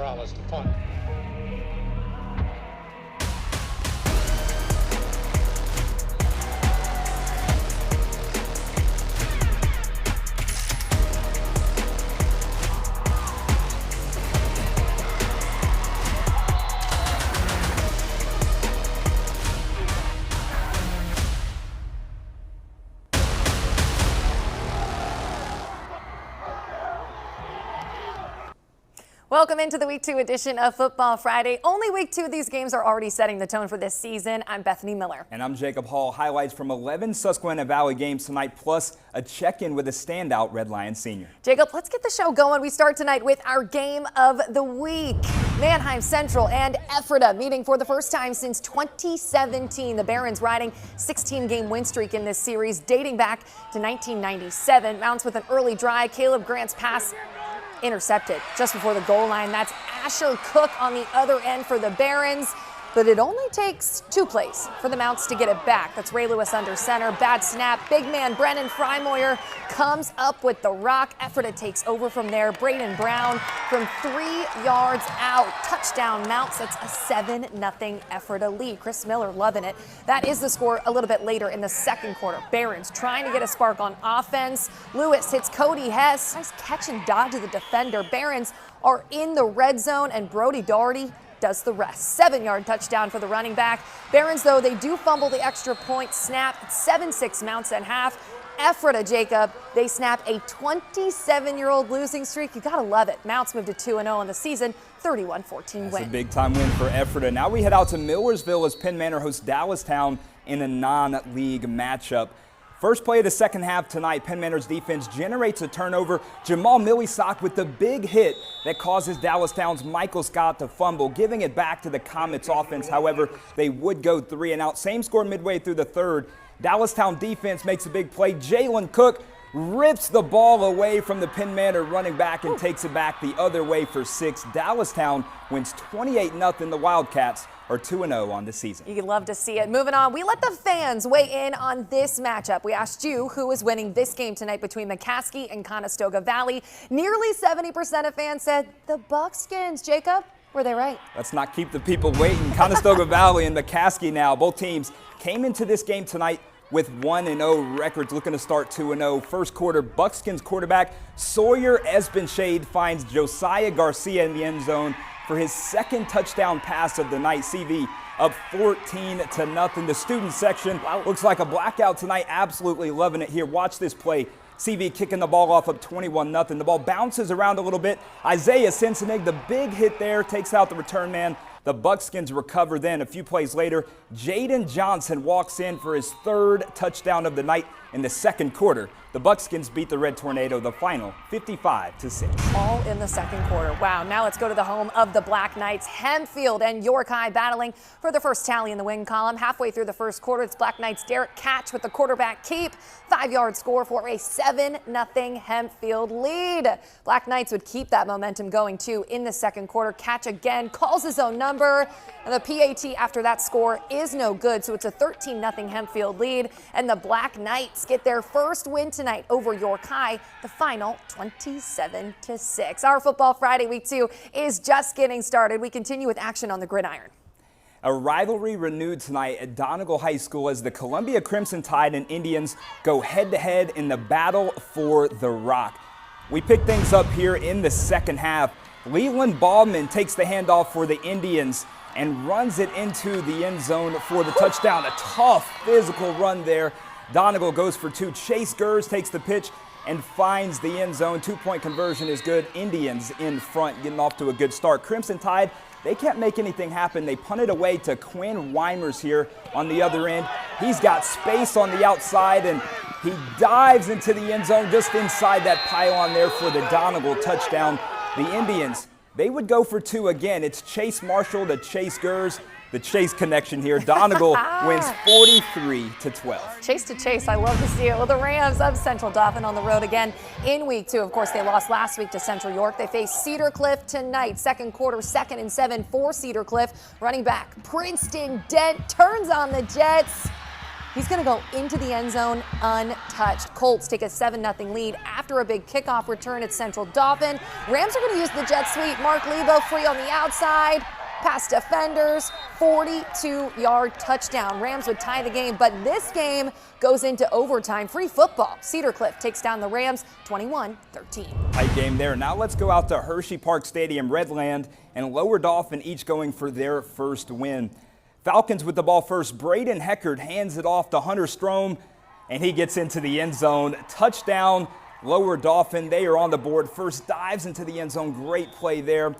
Morales to punt. Welcome into the Week 2 edition of Football Friday. Only Week 2 of these games are already setting the tone for this season. I'm Bethany Miller. And I'm Jacob Hall. Highlights from 11 Susquehanna Valley games tonight, plus a check-in with a standout Red Lion senior. Jacob, let's get the show going. We start tonight with our game of the week. Mannheim Central and Ephrata meeting for the first time since 2017. The Barons riding 16-game win streak in this series dating back to 1997. Mounts with an early drive. Caleb Grant's pass intercepted just before the goal line. That's Asher Cook on the other end for the Barons. But it only takes 2 plays for the Mounts to get it back. That's Ray Lewis under center. Bad snap. Big man Brennan Frymoyer comes up with the rock. Ephrata takes over from there. Braden Brown from 3 yards out. Touchdown Mounts. That's a 7-0 Ephrata lead. Chris Miller loving it. That is the score a little bit later in the second quarter. Barons trying to get a spark on offense. Lewis hits Cody Hess. Nice catch and dodge of the defender. Barons are in the red zone, and Brody Doherty does the rest. 7-yard touchdown for the running back. Barons, though, they do fumble the extra point snap. 7-6 Mounts at half. Ephrata, Jacob, they snap a 27-year-old losing streak. You gotta love it. Mounts moved to 2-0 on the season, 31-14 win. That's a big-time win for Ephrata. Now we head out to Millersville as Penn Manor hosts Dallastown in a non-league matchup. First play of the second half tonight, Penn Manor's defense generates a turnover. Jamal Millisock with the big hit that causes Dallastown's Michael Scott to fumble, giving it back to the Comets offense. However, they would go 3 and out. Same score midway through the third. Dallastown defense makes a big play. Jalen Cook rips the ball away from the Penn Manor running back and takes it back the other way for 6. Dallastown wins 28-0. The Wildcats are 2-0 on the season. You love to see it. Moving on, we let the fans weigh in on this matchup. We asked you who is winning this game tonight between McCaskey and Conestoga Valley. Nearly 70% of fans said the Buckskins. Jacob, were they right? Let's not keep the people waiting. Conestoga Valley and McCaskey now. Both teams came into this game tonight with 1-0 records, looking to start 2-0. First quarter, Buckskins quarterback Sawyer Esbenshade finds Josiah Garcia in the end zone for his second touchdown pass of the night. CV up 14-0. The student section looks like a blackout tonight. Absolutely loving it here. Watch this play. CV kicking the ball off up 21-0. The ball bounces around a little bit. Isaiah Sensenig, the big hit there, takes out the return man. The Buckskins recover then. A few plays later, Jaden Johnson walks in for his 3rd touchdown of the night in the second quarter. The Buckskins beat the Red Tornado, the final 55-6. All in the second quarter. Wow, now let's go to the home of the Black Knights. Hempfield and York High battling for the first tally in the win column. Halfway through the first quarter, it's Black Knights' Derek Catch with the quarterback keep. 5-yard score for a 7-0 Hempfield lead. Black Knights would keep that momentum going too in the second quarter. Catch again calls his own number, and the PAT after that score is no good, so it's a 13-0 Hempfield lead, and the Black Knights get their first win tonight over York High, the final 27-6. Our Football Friday Week 2 is just getting started. We continue with action on the gridiron. A rivalry renewed tonight at Donegal High School as the Columbia Crimson Tide and Indians go head-to-head in the battle for the rock. We pick things up here in the second half. Leland Baldwin takes the handoff for the Indians and runs it into the end zone for the touchdown. A tough physical run there. Donegal goes for 2. Chase Gers takes the pitch and finds the end zone. 2-point conversion is good. Indians in front, getting off to a good start. Crimson Tide, they can't make anything happen. They punt it away to Quinn Weimers here on the other end. He's got space on the outside, and he dives into the end zone just inside that pylon there for the Donegal touchdown. The Indians, they would go for 2 again. It's Chase Marshall to Chase Gers. The Chase connection here. Donegal wins 43-12. Chase to Chase, I love to see it. Well, the Rams of Central Dauphin on the road again in Week 2. Of course, they lost last week to Central York. They face Cedar Cliff tonight. Second quarter, 2nd and 7 for Cedar Cliff. Running back Princeton Dent turns on the Jets. He's going to go into the end zone untouched. Colts take a 7-0 lead after a big kickoff return at Central Dauphin. Rams are going to use the jet sweep. Mark Lebo free on the outside. Past defenders, 42-yard touchdown. Rams would tie the game, but this game goes into overtime. Free football. Cedar Cliff takes down the Rams 21-13. Tight game there. Now let's go out to Hershey Park Stadium. Redland and Lower Dauphin each going for their first win. Falcons with the ball first. Braden Heckard hands it off to Hunter Strom, and he gets into the end zone. Touchdown, Lower Dauphin. They are on the board. First dives into the end zone. Great play there.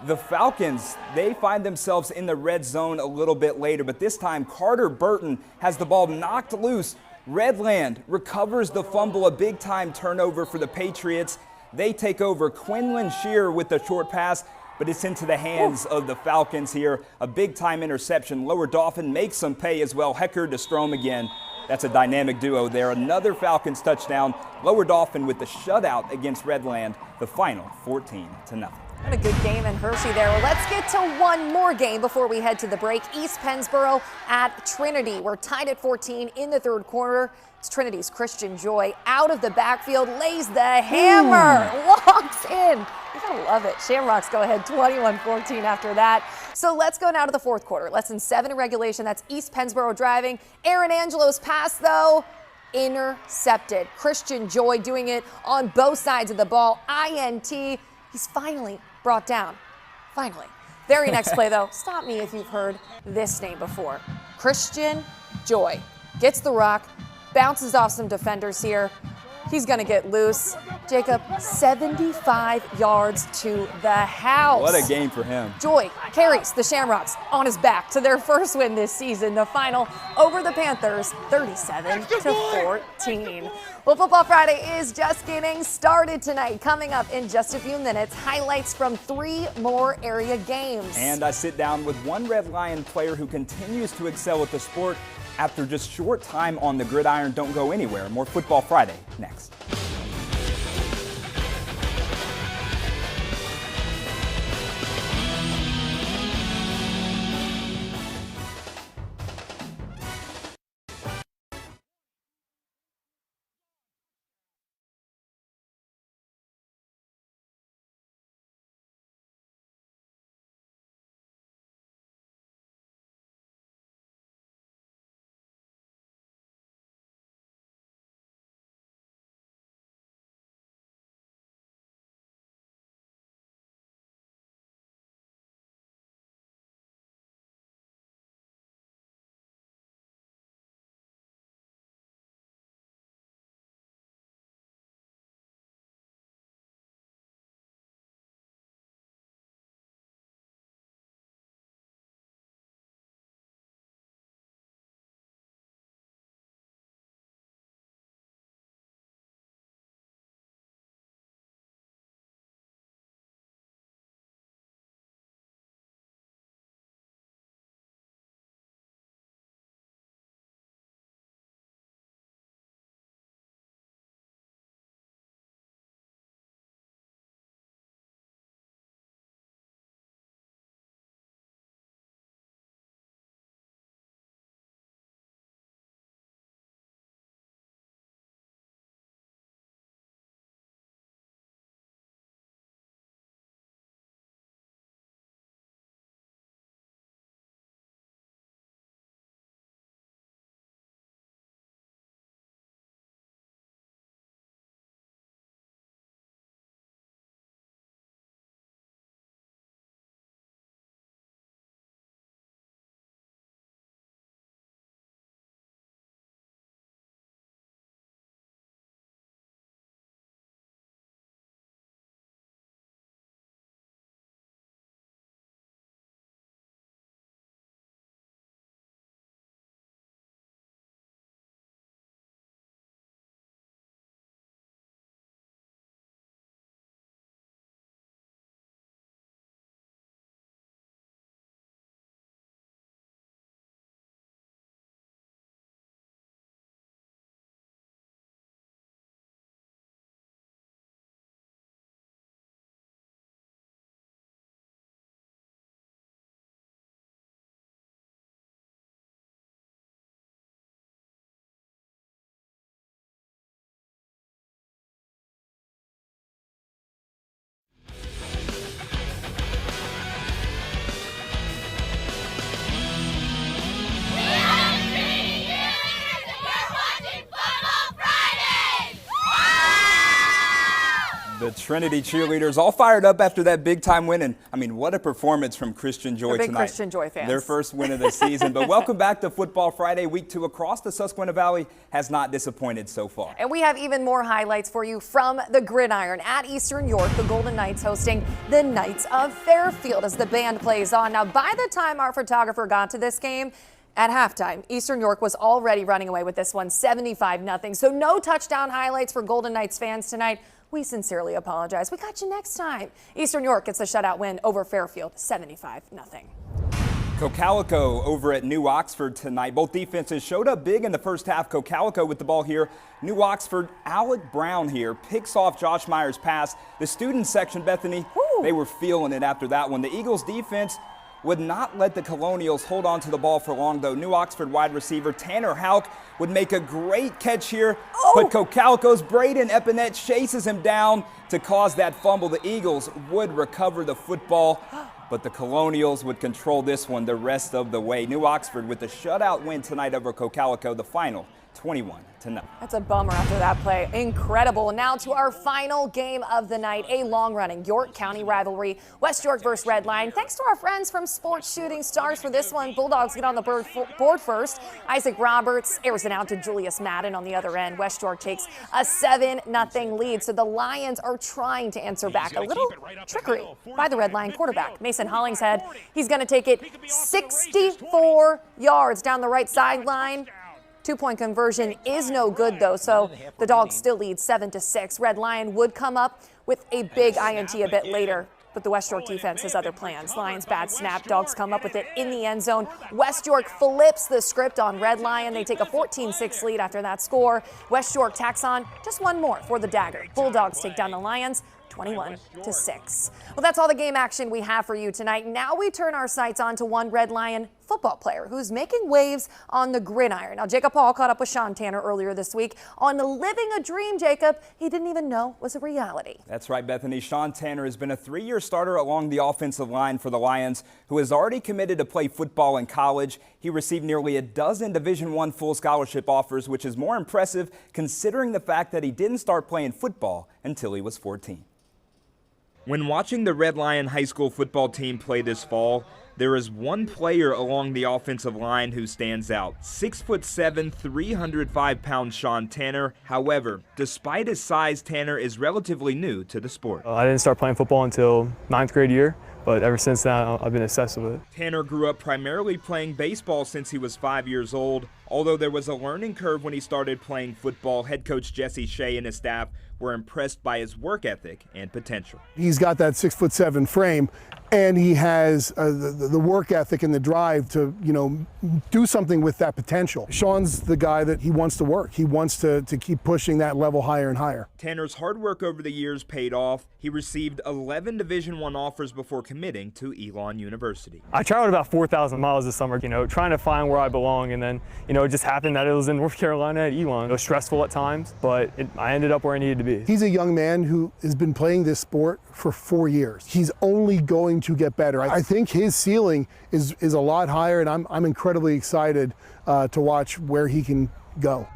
The Falcons, they find themselves in the red zone a little bit later, but this time Carter Burton has the ball knocked loose. Redland recovers the fumble, a big-time turnover for the Patriots. They take over. Quinlan Shear with the short pass, but it's into the hands of the Falcons here. A big-time interception. Lower Dauphin makes some pay as well. Heckard to Strom again. That's a dynamic duo there. Another Falcons touchdown. Lower Dauphin with the shutout against Redland. The final 14-0. What a good game in Hershey there. Well, let's get to one more game before we head to the break. East Pennsboro at Trinity. We're tied at 14 in the third quarter. It's Trinity's Christian Joy out of the backfield, lays the hammer, walks in. You gotta love it. Shamrocks go ahead 21-14 after that. So let's go now to the fourth quarter. Less than 7 in regulation. That's East Pennsboro driving. Aaron Angelo's pass, though, intercepted. Christian Joy doing it on both sides of the ball. INT. He's finally brought down. Finally. Very next play, though. Stop me if you've heard this name before. Christian Joy gets the rock, bounces off some defenders here. He's going to get loose. Jacob, 75 yards to the house. What a game for him. Joy carries the Shamrocks on his back to their first win this season. The final over the Panthers, 37-14. Well, Football Friday is just getting started tonight. Coming up in just a few minutes, highlights from 3 more area games. And I sit down with one Red Lion player who continues to excel at the sport after just short time on the gridiron. Don't go anywhere. More Football Friday next. Trinity cheerleaders all fired up after that big-time win. And, I mean, what a performance from Christian Joy big tonight. Christian Joy fans. Their first win of the season. But welcome back to Football Friday. Week 2 across the Susquehanna Valley has not disappointed so far. And we have even more highlights for you from the Gridiron at Eastern York. The Golden Knights hosting the Knights of Fairfield as the band plays on. Now, by the time our photographer got to this game, at halftime, Eastern York was already running away with this one, 75-0. So no touchdown highlights for Golden Knights fans tonight. We sincerely apologize. We got you next time. Eastern York gets a shutout win over Fairfield, 75-0. Cocalico over at New Oxford tonight. Both defenses showed up big in the first half. Cocalico with the ball here. New Oxford, Alec Brown here picks off Josh Myers' pass. The student section, Bethany, they were feeling it after that one. The Eagles defense would not let the Colonials hold on to the ball for long, though. New Oxford wide receiver Tanner Houck would make a great catch here, but Cocalico's Braden Epinette chases him down to cause that fumble. The Eagles would recover the football, but the Colonials would control this one the rest of the way. New Oxford with the shutout win tonight over Cocalico, the final 21-0. That's a bummer after that play. Incredible. Now to our final game of the night, a long-running York County rivalry, West York versus Red Lion. Thanks to our friends from Sports Shooting Stars for this one. Bulldogs get on the board first. Isaac Roberts airs it out to Julius Madden on the other end. West York takes a 7-0 lead. So the Lions are trying to answer back. A little trickery by the Red Lion quarterback, Mason Hollingshead. He's going to take it 64 yards down the right sideline. Two-point conversion is no good, though, so the Dogs still lead 7-6. Red Lion would come up with a big INT a bit later, but the West York defense has other plans. Lions bad snap. Dogs come up with it in the end zone. West York flips the script on Red Lion. They take a 14-6 lead after that score. West York tacks on just one more for the dagger. Bulldogs take down the Lions 21-6. Well, that's all the game action we have for you tonight. Now we turn our sights on to one Red Lion football player who's making waves on the gridiron. Now, Jacob Hall caught up with Sean Tanner earlier this week on living a dream, Jacob, he didn't even know was a reality. That's right, Bethany. Sean Tanner has been a 3-year starter along the offensive line for the Lions, who has already committed to play football in college. He received nearly a dozen Division I full scholarship offers, which is more impressive considering the fact that he didn't start playing football until he was 14. When watching the Red Lion high school football team play this fall, there is one player along the offensive line who stands out. 6'7", 305-pound Sean Tanner. However, despite his size, Tanner is relatively new to the sport. I didn't start playing football until 9th grade year, but ever since then, I've been obsessed with it. Tanner grew up primarily playing baseball since he was 5 years old. Although there was a learning curve when he started playing football, head coach Jesse Shea and his staff were impressed by his work ethic and potential. He's got that 6'7" frame, and he has the work ethic and the drive to, do something with that potential. Sean's the guy that he wants to work. He wants to keep pushing that level higher and higher. Tanner's hard work over the years paid off. He received 11 Division I offers before committing to Elon University. I traveled about 4,000 miles this summer, trying to find where I belong, and then, it just happened that it was in North Carolina at Elon. It was stressful at times, but I ended up where I needed to be. He's a young man who has been playing this sport for 4 years. He's only going to get better. I think his ceiling is a lot higher, and I'm incredibly excited to watch where he can go.